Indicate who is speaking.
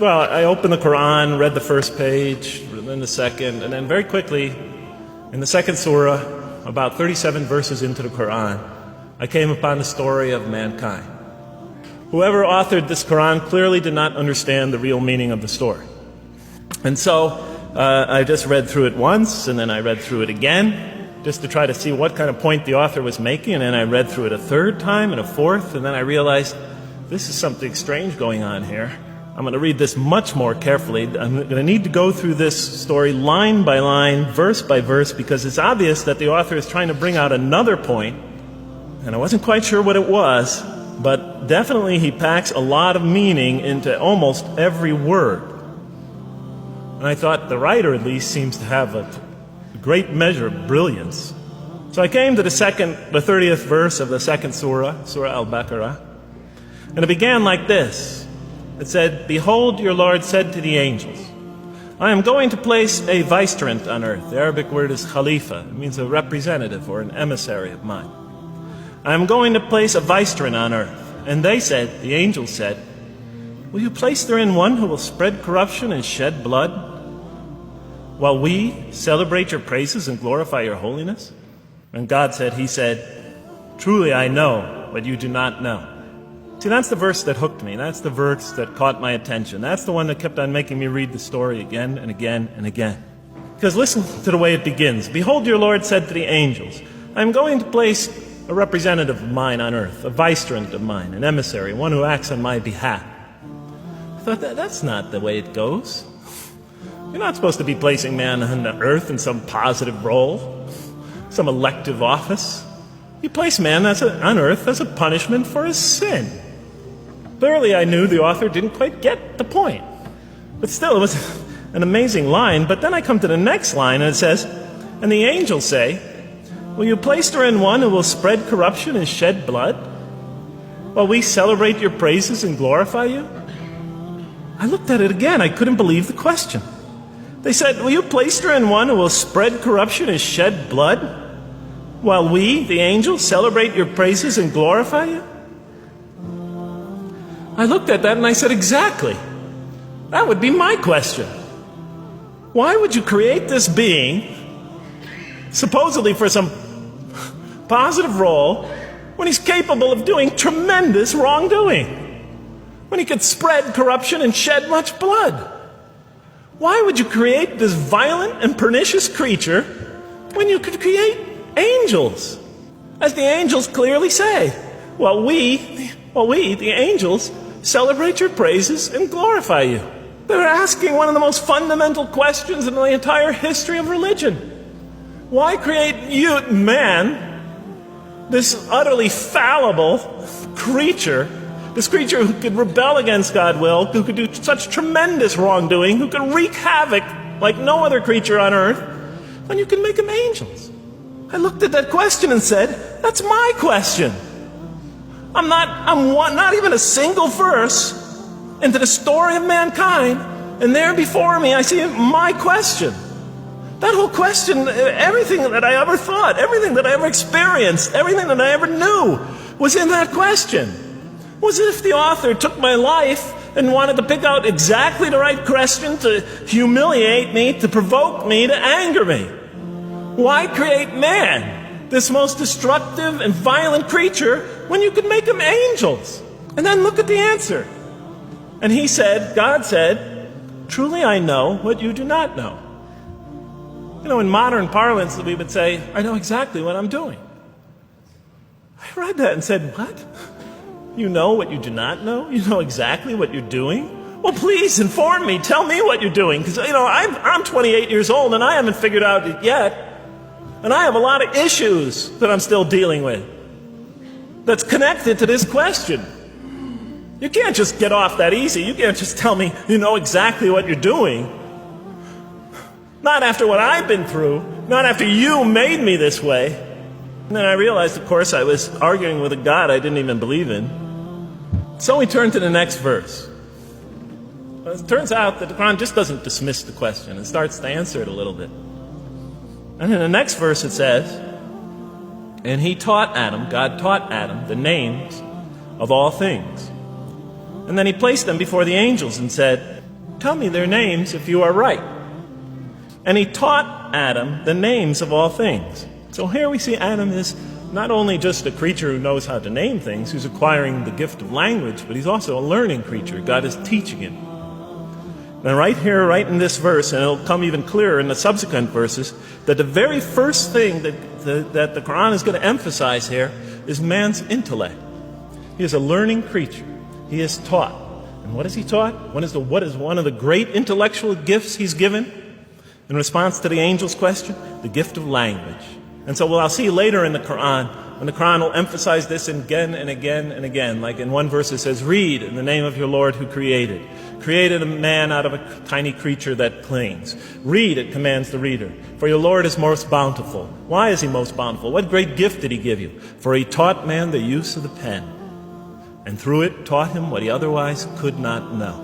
Speaker 1: Well, I opened the Quran, read the first page, then the second, and then very quickly, in the second surah, about 37 verses into the Quran, I came upon the story of mankind. Whoever authored this Quran clearly did not understand the real meaning of the story. And so I just read through it once, and then I read through it again, just to try to see what kind of point the author was making, and then I read through it a third time and a fourth, and then I realized this is something strange going on here. I'm going to read this much more carefully. I'm going to need to go through this story line by line, verse by verse, because it's obvious that the author is trying to bring out another point, and I wasn't quite sure what it was, but definitely he packs a lot of meaning into almost every word. And I thought the writer at least seems to have a great measure of brilliance. So I came to the 30th verse of the second surah, Surah Al-Baqarah, and it began like this. It said, "Behold, your Lord said to the angels, I am going to place a vicegerent on earth." The Arabic word is khalifa. It means a representative or an emissary of mine. "I am going to place a vicegerent on earth." And they said, the angels said, "Will you place therein one who will spread corruption and shed blood, while we celebrate your praises and glorify your holiness?" And God said, He said, "Truly I know what you do not know." See, that's the verse that hooked me. That's the verse that caught my attention. That's the one that kept on making me read the story again and again and again. Because listen to the way it begins. "Behold, your Lord said to the angels, I am going to place a representative of mine on earth, a vicegerent of mine, an emissary, one who acts on my behalf." I thought, that's not the way it goes. You're not supposed to be placing man on the earth in some positive role, some elective office. You place man on earth as a punishment for his sin. Clearly, I knew the author didn't quite get the point. But still, it was an amazing line. But then I come to the next line, and it says, "And the angels say, will you place therein one who will spread corruption and shed blood, while we celebrate your praises and glorify you?" I looked at it again. I couldn't believe the question. They said, "Will you place therein one who will spread corruption and shed blood, while we, the angels, celebrate your praises and glorify you?" I looked at that and I said, exactly. That would be my question. Why would you create this being, supposedly for some positive role, when he's capable of doing tremendous wrongdoing? When he could spread corruption and shed much blood? Why would you create this violent and pernicious creature when you could create angels? As the angels clearly say, well, we, the angels, celebrate your praises and glorify you. They're asking one of the most fundamental questions in the entire history of religion. Why create you, man, this utterly fallible creature, this creature who could rebel against God's will, who could do such tremendous wrongdoing, who could wreak havoc like no other creature on earth, when you can make them angels? I looked at that question and said, that's my question. I'm not even a single verse into the story of mankind, and there before me I see my question. That whole question, everything that I ever thought, everything that I ever experienced, everything that I ever knew was in that question. Was it if the author took my life and wanted to pick out exactly the right question to humiliate me, to provoke me, to anger me? Why create man, this most destructive and violent creature, when you could make them angels? And then look at the answer. And he said, God said, "Truly I know what you do not know." You know, in modern parlance, we would say, I know exactly what I'm doing. I read that and said, what? You know what you do not know? You know exactly what you're doing? Well, please inform me. Tell me what you're doing. Because, I'm 28 years old and I haven't figured out it yet. And I have a lot of issues that I'm still dealing with that's connected to this question. You can't just get off that easy. You can't just tell me you know exactly what you're doing. Not after what I've been through. Not after you made me this way. And then I realized, of course, I was arguing with a God I didn't even believe in. So we turn to the next verse. Well, it turns out that the Quran just doesn't dismiss the question. It starts to answer it a little bit. And in the next verse it says, "And he taught Adam," God taught Adam, "the names of all things. And then he placed them before the angels and said, Tell me their names if you are right. And he taught Adam the names of all things. So here we see Adam is not only just a creature who knows how to name things, who's acquiring the gift of language, but he's also a learning creature. God is teaching him. And right here, right in this verse, and it'll come even clearer in the subsequent verses, that the very first thing that the Quran is going to emphasize here is man's intellect. He is a learning creature. He is taught. And what is he taught? What is one of the great intellectual gifts he's given in response to the angel's question? The gift of language. And so I'll see later in the Quran, when the Quran will emphasize this again and again and again. Like in one verse it says, read in the name of your Lord who created a man out of a tiny creature that clings. Read, it commands the reader. For your Lord is most bountiful. Why is he most bountiful? What great gift did he give you? For he taught man the use of the pen, and through it taught him what he otherwise could not know.